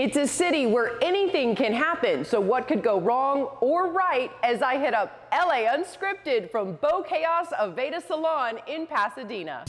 It's a city where anything can happen, so what could go wrong or right as I hit up LA Unscripted from Beau Chaos Aveda Salon in Pasadena.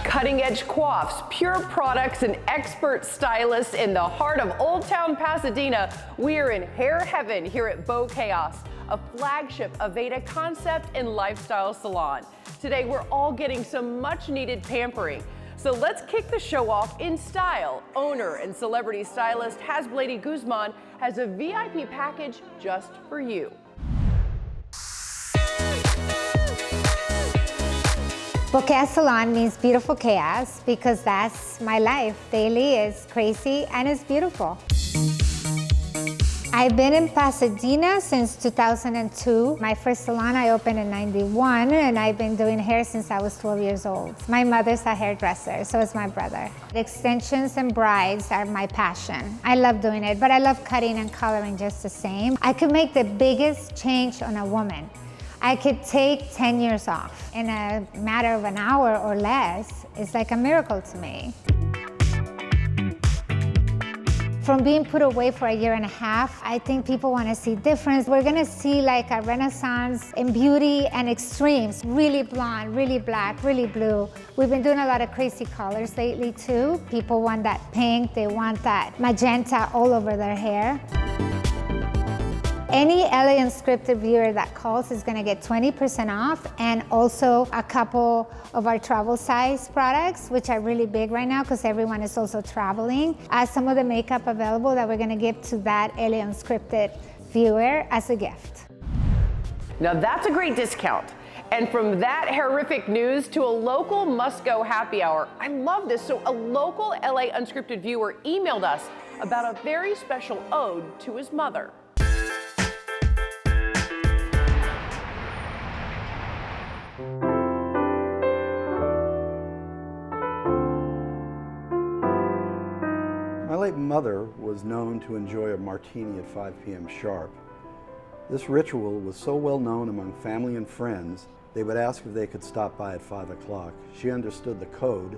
Cutting-edge coiffs, pure products, and expert stylists in the heart of Old Town Pasadena. We are in hair heaven here at Beau Chaos, a flagship Aveda concept and lifestyle salon. Today, we're all getting some much-needed pampering. So let's kick the show off in style. Owner and celebrity stylist Hasblady Guzman has a VIP package just for you. Beau Chaos Salon means beautiful chaos because that's my life. Daily is crazy and it's beautiful. I've been in Pasadena since 2002. My first salon I opened in '91, and I've been doing hair since I was 12 years old. My mother's a hairdresser, so is my brother. Extensions and brides are my passion. I love doing it, but I love cutting and coloring just the same. I could make the biggest change on a woman. I could take 10 years off in a matter of an hour or less. It's like a miracle to me. From being put away for a year and a half, I think people want to see difference. We're gonna see like a renaissance in beauty and extremes. Really blonde, really black, really blue. We've been doing a lot of crazy colors lately too. People want that pink, they want that magenta all over their hair. Any LA Unscripted viewer that calls is gonna get 20% off, and also a couple of our travel size products, which are really big right now because everyone is also traveling. Some of the makeup available that we're gonna give to that LA Unscripted viewer as a gift. Now that's a great discount. And from that horrific news to a local must-go happy hour. I love this. So a local LA Unscripted viewer emailed us about a very special ode to his mother. My late mother was known to enjoy a martini at 5 p.m. sharp. This ritual was so well known among family and friends, they would ask if they could stop by at 5 o'clock. She understood the code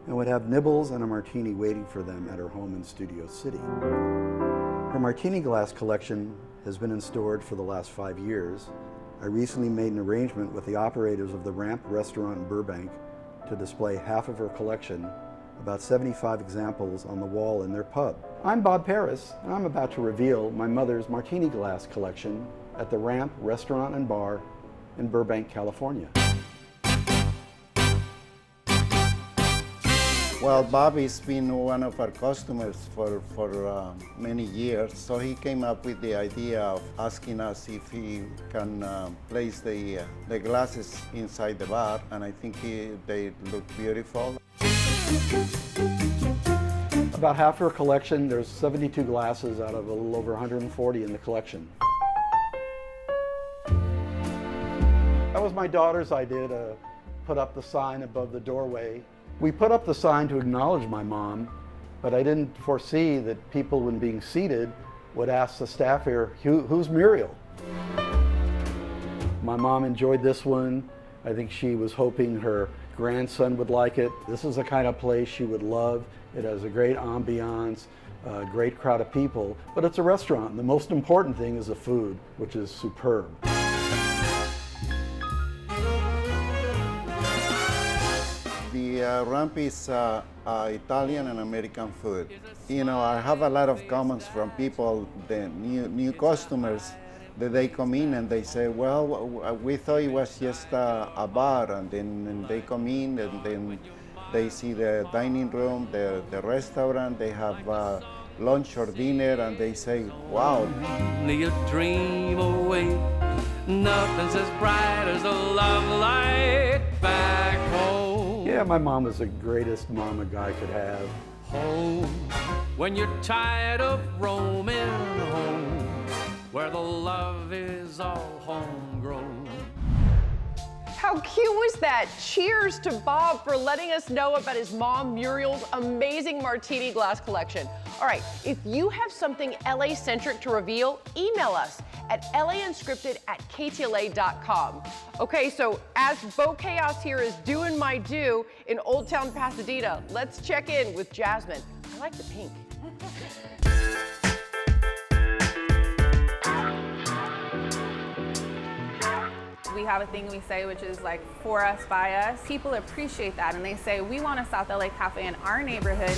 and would have nibbles and a martini waiting for them at her home in Studio City. Her martini glass collection has been in storage for the last 5 years. I recently made an arrangement with the operators of the Ramp restaurant in Burbank to display half of her collection, about 75 examples, on the wall in their pub. I'm Bob Paris, and I'm about to reveal my mother's martini glass collection at the Ramp restaurant and bar in Burbank, California. Well, Bobby's been one of our customers for many years, so he came up with the idea of asking us if he can place the glasses inside the bar, and I think they look beautiful. About half her collection, there's 72 glasses out of a little over 140 in the collection. That was my daughter's idea to put up the sign above the doorway. We put up the sign to acknowledge my mom, but I didn't foresee that people, when being seated, would ask the staff here, who's Muriel? My mom enjoyed this one. I think she was hoping her grandson would like it. This is the kind of place she would love. It has a great ambiance, a great crowd of people, but it's a restaurant. And the most important thing is the food, which is superb. The Ramp is Italian and American food. You know, I have a lot of comments from people, the new customers, that they come in and they say, well, we thought it was just a bar, and then they come in and then they see the dining room, the restaurant, they have lunch or dinner, and they say, wow. Only a dream away, nothing's as bright as a love light back home. Yeah, my mom was the greatest mom a guy could have. Home, when you're tired of roaming home, where the love is all homegrown. how cute was that? Cheers to Bob for letting us know about his mom Muriel's amazing martini glass collection. All right, if you have something LA-centric to reveal, email us at launscripted@ktla.com. Okay, so as Beau Chaos here is doing my due in Old Town Pasadena, let's check in with Jasmine. I like the pink. We have a thing we say, which is like for us, by us. People appreciate that and they say, we want a South LA cafe in our neighborhood.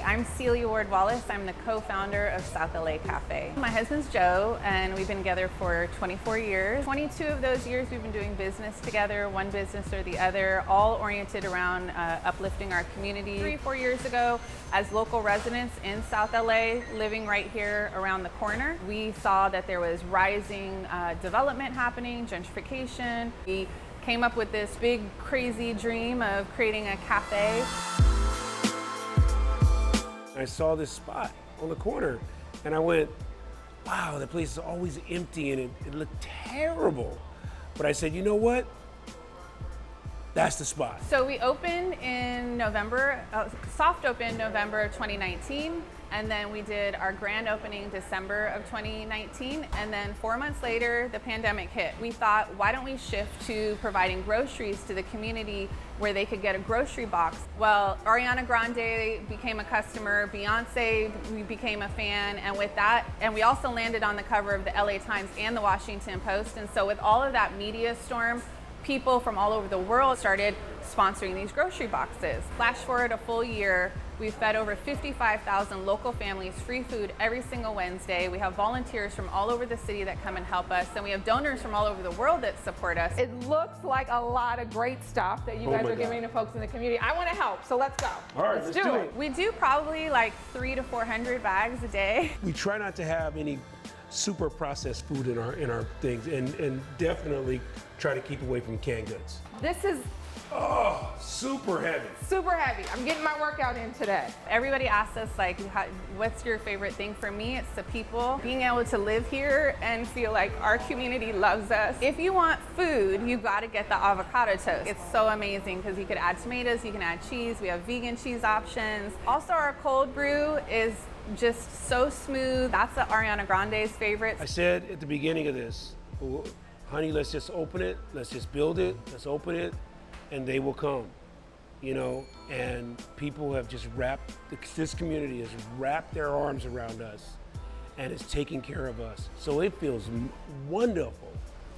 I'm Celia Ward-Wallace. I'm the co-founder of South LA Cafe. My husband's Joe, and we've been together for 24 years. 22 of those years we've been doing business together, one business or the other, all oriented around uplifting our community. 3-4 years ago, as local residents in South LA, living right here around the corner, we saw that there was rising development happening, gentrification. We came up with this big, crazy dream of creating a cafe. I saw this spot on the corner and I went, wow, the place is always empty and it looked terrible. But I said, you know what? That's the spot. So we opened in November, soft opened November of 2019, and then we did our grand opening December of 2019, and then 4 months later, the pandemic hit. We thought, why don't we shift to providing groceries to the community where they could get a grocery box? Well, Ariana Grande became a customer, Beyonce, we became a fan, and with that, and we also landed on the cover of the LA Times and the Washington Post, and so with all of that media storm, people from all over the world started sponsoring these grocery boxes. Flash forward a full year, we've fed over 55,000 local families free food every single Wednesday. We have volunteers from all over the city that come and help us, and we have donors from all over the world that support us. It looks like a lot of great stuff that you guys are giving to folks in the community. I want to help, so let's go. All right, let's do it. We do probably like 300 to 400 bags a day. We try not to have any super processed food in our things, and definitely try to keep away from canned goods. This is Super heavy. super heavy. I'm getting my workout in today. Everybody asks us like, what's your favorite thing? For me, it's the people. Being able to live here and feel like our community loves us. If you want food, you gotta get the avocado toast. It's so amazing because you could add tomatoes, you can add cheese. We have vegan cheese options. Also, our cold brew is just so smooth. That's Ariana Grande's favorite. I said at the beginning of this, honey, let's just open it, let's just build it, let's open it, and they will come, you know? And people have just this community has wrapped their arms around us and is taking care of us. So it feels wonderful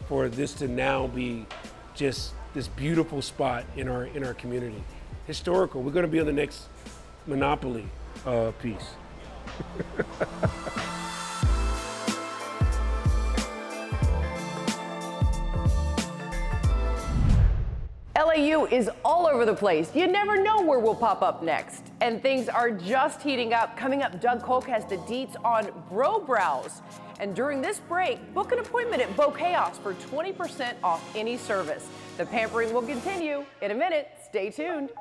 for this to now be just this beautiful spot in our community. Historical. We're gonna be on the next Monopoly piece. LAU is all over the place. You never know where we'll pop up next. And things are just heating up. Coming up, Doug Kolk has the deets on Bro Brows. And during this break, book an appointment at Beau Chaos for 20% off any service. The pampering will continue in a minute. Stay tuned.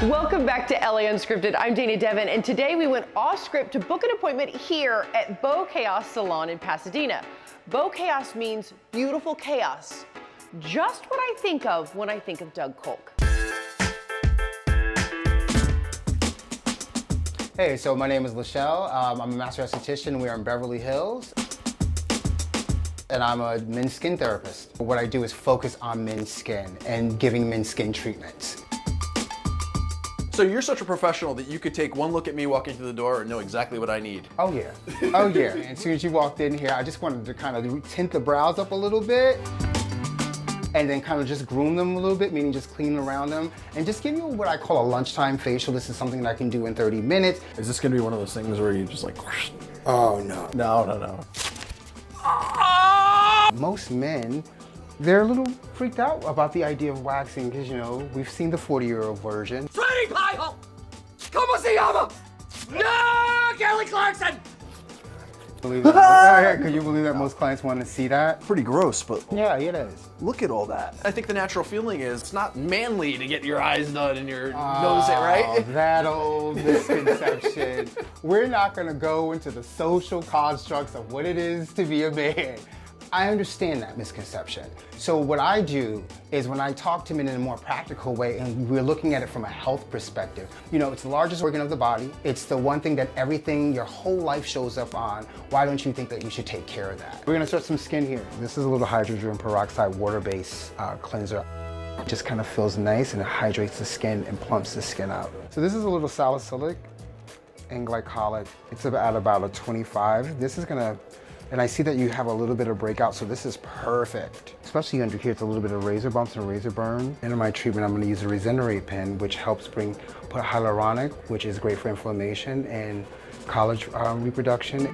Welcome back to LA Unscripted. I'm Dana Devin, and today we went off script to book an appointment here at Beau Chaos Salon in Pasadena. Beau Chaos means beautiful chaos. Just what I think of when I think of Doug Kolk. Hey, so my name is Lachelle. I'm a master esthetician. We are in Beverly Hills. And I'm a men's skin therapist. What I do is focus on men's skin and giving men's skin treatments. So you're such a professional that you could take one look at me walking through the door and know exactly what I need. Oh yeah, oh yeah. And as soon as you walked in here, I just wanted to kind of tint the brows up a little bit and then kind of just groom them a little bit, meaning just clean around them and just give you what I call a lunchtime facial. This is something that I can do in 30 minutes. Is this gonna be one of those things where you just like, oh no. no. Most men They're a little freaked out about the idea of waxing because, you know, we've seen the 40-year-old version. Sweetie pie hole! ¿Cómo se llama? No, Kelly Clarkson! Believe that? Could you believe that most clients want to see that? Pretty gross, but Yeah, it is. look at all that. I think the natural feeling is it's not manly to get your eyes done and your nose, right? That old misconception. We're not going to go into the social constructs of what it is to be a man. I understand that misconception. So what I do is when I talk to men in a more practical way and we're looking at it from a health perspective, you know, it's the largest organ of the body. It's the one thing that everything, your whole life shows up on. Why don't you think that you should take care of that? We're gonna start some skin here. This is a little hydrogen peroxide water-based cleanser. It just kind of feels nice and it hydrates the skin and plumps the skin out. So this is a little salicylic and glycolic. It's at about a 25. This is gonna, and I see that you have a little bit of breakout, so this is perfect. Especially under here, it's a little bit of razor bumps and razor burn. In my treatment, I'm gonna use a Regenerate pen, which helps put hyaluronic, which is great for inflammation and collagen reproduction.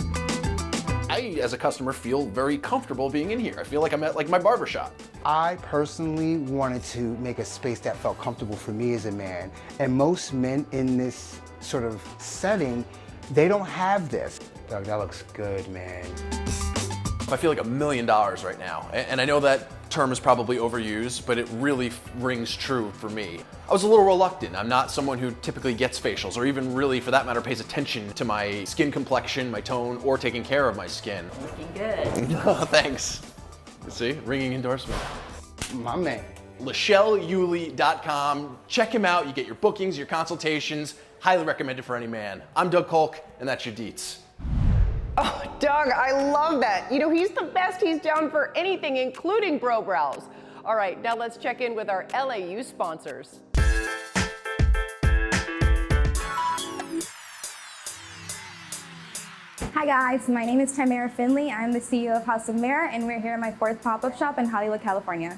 I, as a customer, feel very comfortable being in here. I feel like I'm at like my barber shop. I personally wanted to make a space that felt comfortable for me as a man. And most men in this sort of setting, they don't have this. Doug, that looks good, man. I feel like $1 million right now. And I know that term is probably overused, but it really rings true for me. I was a little reluctant. I'm not someone who typically gets facials or even really, for that matter, pays attention to my skin complexion, my tone, or taking care of my skin. Looking good. Thanks. See, ringing endorsement. My man. LachelleYuli.com. Check him out. You get your bookings, your consultations. Highly recommended for any man. I'm Doug Kolk, and that's your deets. Oh, Doug, I love that. You know, he's the best. He's down for anything, including bro brows. All right, now let's check in with our LAU sponsors. Hi guys, my name is Tamara Finley. I'm the CEO of House of Mara, and we're here at my 4th pop-up shop in Hollywood, California.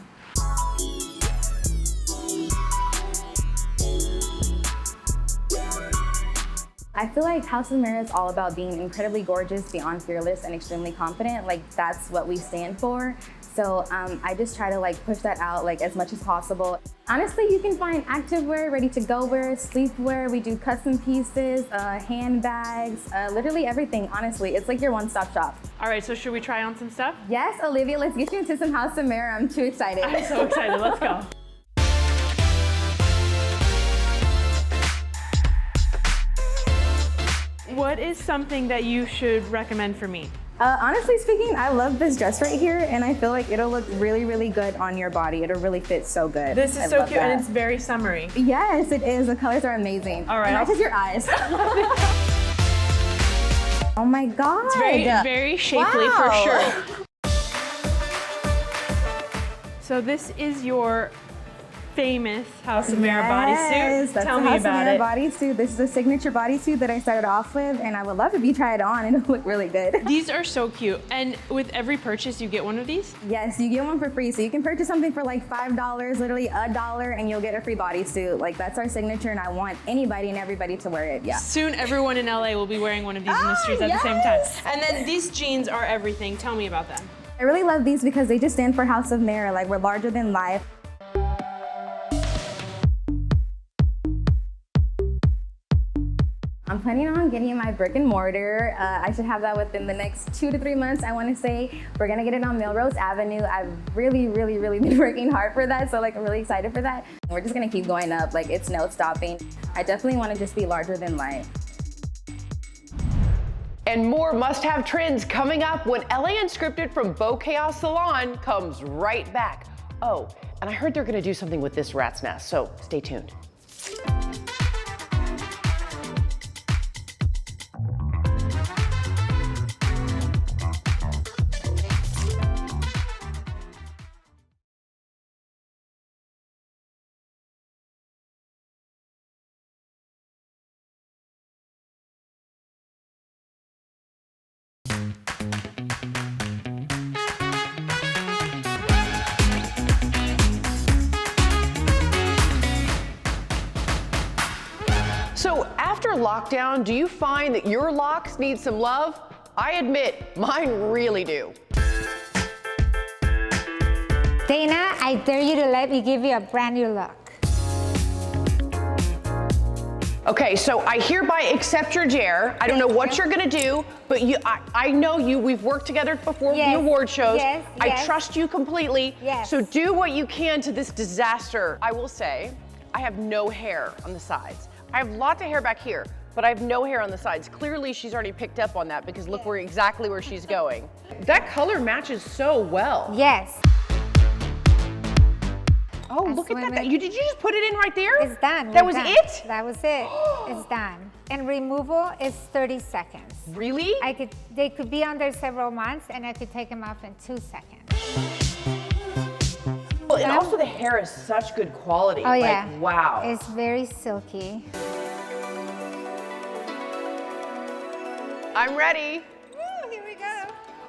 I feel like House of Mara is all about being incredibly gorgeous, beyond fearless, and extremely confident. Like, that's what we stand for. So I just try to like push that out like as much as possible. Honestly, you can find activewear, ready-to-go wear, sleepwear. We do custom pieces, handbags, literally everything, honestly. It's like your one-stop shop. All right, so should we try on some stuff? Yes, Olivia, let's get you into some House of Mara. I'm too excited. I'm so excited, let's go. What is something that you should recommend for me? Honestly speaking, I love this dress right here, and I feel like it'll look really, really good on your body. It'll really fit so good. This is so cute, and it's very summery. Yes, it is. The colors are amazing. All right. And just your eyes. Oh my God. It's very, very shapely for sure. So this is your famous House of Mara bodysuit. That's Tell the me House about of Mara it. bodysuit. This is a signature bodysuit that I started off with, and I would love if you try it on. It'll look really good. These are so cute. And with every purchase, you get one of these? Yes, you get one for free. So you can purchase something for like $5, literally $1, and you'll get a free bodysuit. Like, that's our signature, and I want anybody and everybody to wear it. Yeah. Soon, everyone in LA will be wearing one of these in the streets at the same time. And then these jeans are everything. Tell me about them. I really love these because they just stand for House of Mara. Like, we're larger than life. I'm planning on getting my brick and mortar. I should have that within the next 2 to 3 months. I want to say we're gonna get it on Melrose Avenue. I've really been working hard for that, so like I'm really excited for that. We're just gonna keep going up, like it's no stopping. I definitely want to just be larger than life. And more must-have trends coming up when LA Unscripted from Beau Chaos Salon comes right back. Oh, and I heard they're gonna do something with this rat's nest, so stay tuned. So after lockdown, do you find that your locks need some love? I admit, mine really do. Dana, I dare you to let me give you a brand new look. Okay, so I hereby accept your dare. I don't know what you're gonna do, but I know you. We've worked together before the award shows. Yes, I yes. trust you completely. Yes. So do what you can to this disaster. I will say, I have no hair on the sides. I have lots of hair back here, but I have no hair on the sides. Clearly, she's already picked up on that because look exactly where she's going. That color matches so well. Yes. Oh, look at that. Did you just put it in right there? It's done. That We're was done. it? That was it. It's done. And removal is 30 seconds. Really? They could be on there several months and I could take them off in 2 seconds. Well, and also the hair is such good quality. Oh yeah. Like, wow. It's very silky. I'm ready. Woo, here we go.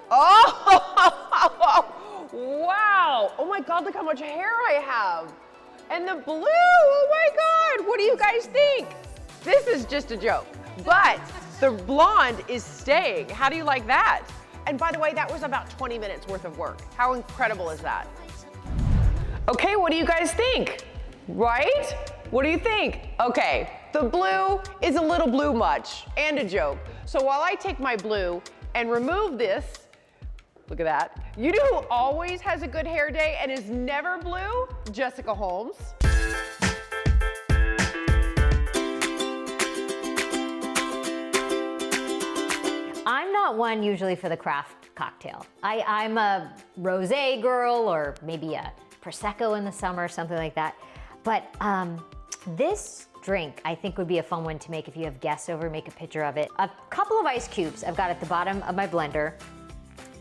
Oh, wow. Oh my God, look how much hair I have. And the blue, oh my God. What do you guys think? This is just a joke, but the blonde is staying. How do you like that? And by the way, that was about 20 minutes worth of work. How incredible is that? Okay, what do you guys think? Right? What do you think? Okay, the blue is a little blue much and a joke. So while I take my blue and remove this, look at that. You know who always has a good hair day and is never blue? Jessica Holmes. I'm not one usually for the craft cocktail. I'm a rosé girl or maybe a Prosecco in the summer, something like that. But this drink I think would be a fun one to make if you have guests over, make a picture of it. A couple of ice cubes I've got at the bottom of my blender.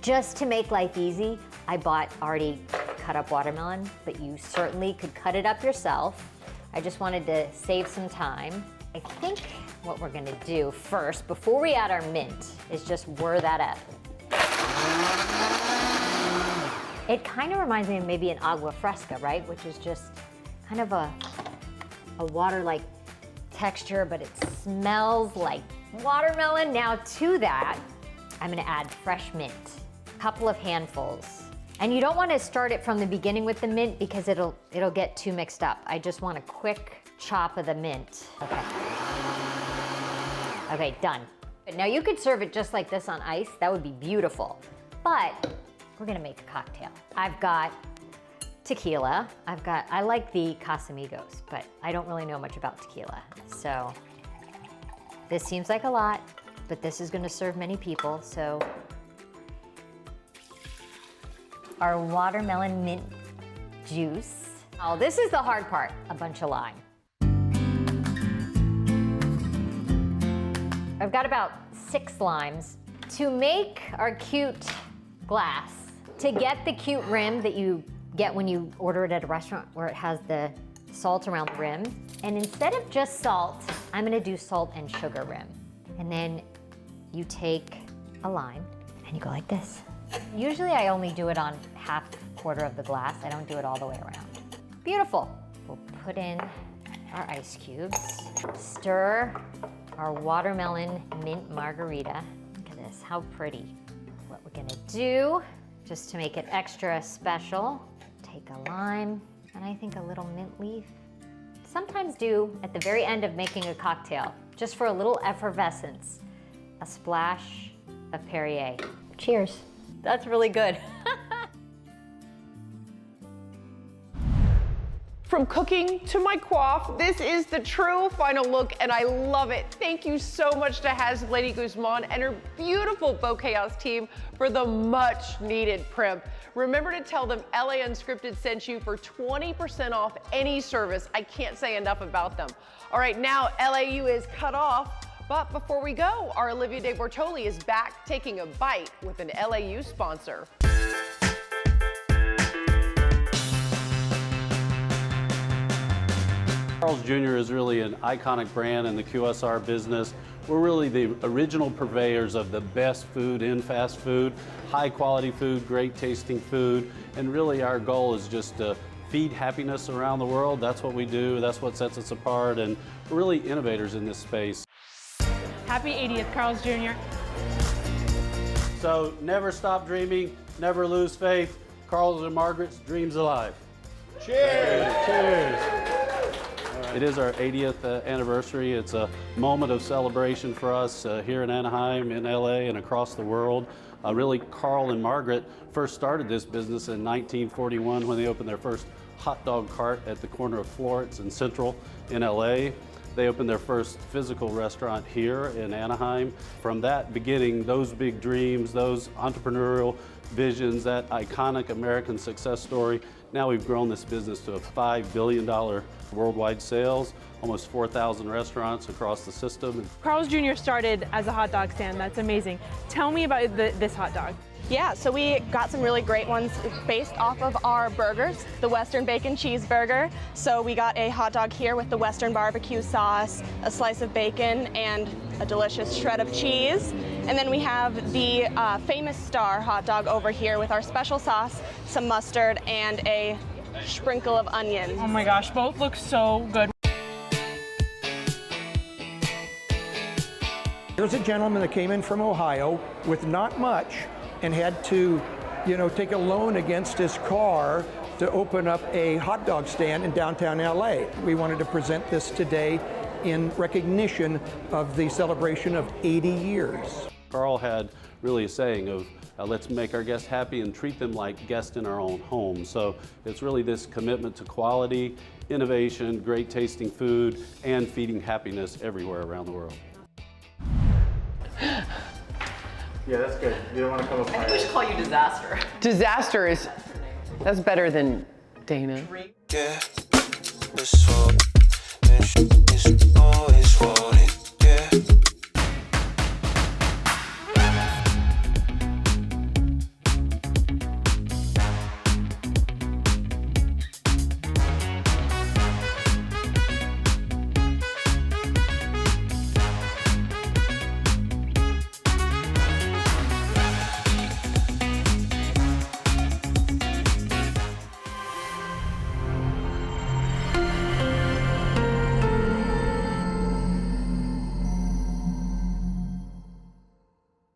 Just to make life easy, I bought already cut up watermelon, but you certainly could cut it up yourself. I just wanted to save some time. I think what we're gonna do first, before we add our mint, is just whir that up. It kind of reminds me of maybe an agua fresca, right? Which is just kind of a water-like texture, but it smells like watermelon. Now to that, I'm gonna add fresh mint, a couple of handfuls. And you don't wanna start it from the beginning with the mint because it'll get too mixed up. I just want a quick chop of the mint. Okay. Okay, done. Now you could serve it just like this on ice. That would be beautiful. But we're gonna make a cocktail. I've got tequila. I like the Casamigos, but I don't really know much about tequila. So this seems like a lot, but this is gonna serve many people, so. Our watermelon mint juice. Oh, this is the hard part, a bunch of lime. I've got about 6 limes. To make our cute glass, to get the cute rim that you get when you order it at a restaurant where it has the salt around the rim, and instead of just salt, I'm gonna do salt and sugar rim. And then you take a lime and you go like this. Usually I only do it on quarter of the glass. I don't do it all the way around. Beautiful. We'll put in our ice cubes, stir our watermelon mint margarita. Look at this, how pretty. What we're gonna do, just to make it extra special, take a lime, and I think a little mint leaf. Sometimes do, at the very end of making a cocktail, just for a little effervescence, a splash of Perrier. Cheers. That's really good. From cooking to my coif, this is the true final look and I love it. Thank you so much to Has Lady Guzman and her beautiful Beau Chaos team for the much needed primp. Remember to tell them LA Unscripted sent you for 20% off any service. I can't say enough about them. All right, now LAU is cut off, but before we go, our Olivia De Bortoli is back taking a bite with an LAU sponsor. Carl's Jr. is really an iconic brand in the QSR business. We're really the original purveyors of the best food in fast food, high quality food, great tasting food, and really our goal is just to feed happiness around the world. That's what we do, that's what sets us apart, and we're really innovators in this space. Happy 80th, Carl's Jr. So never stop dreaming, never lose faith. Carl's and Margaret's Dreams Alive. Cheers! Cheers! It is our 80th anniversary. It's a moment of celebration for us here in Anaheim, in LA, and across the world. Really, Carl and Margaret first started this business in 1941 when they opened their first hot dog cart at the corner of Florence and Central in LA. They opened their first physical restaurant here in Anaheim. From that beginning, those big dreams, those entrepreneurial visions, that iconic American success story, now we've grown this business to a $5 billion worldwide sales, almost 4,000 restaurants across the system. Carl's Jr. started as a hot dog stand. That's amazing. Tell me about this hot dog. Yeah, so we got some really great ones based off of our burgers, the Western Bacon Cheeseburger. So we got a hot dog here with the Western barbecue sauce, a slice of bacon, and a delicious shred of cheese. And then we have the famous Star hot dog over here with our special sauce, some mustard, and a sprinkle of onions. Oh my gosh, both look so good. There's a gentleman that came in from Ohio with not much and had to, take a loan against his car to open up a hot dog stand in downtown LA. We wanted to present this today in recognition of the celebration of 80 years. Carl had really a saying of, let's make our guests happy and treat them like guests in our own home. So it's really this commitment to quality, innovation, great tasting food, and feeding happiness everywhere around the world. Yeah, that's good. You don't want to come up. I think we should call you Disaster. Disaster is, that's better than Dana. Yeah, it's always wanted. Yeah.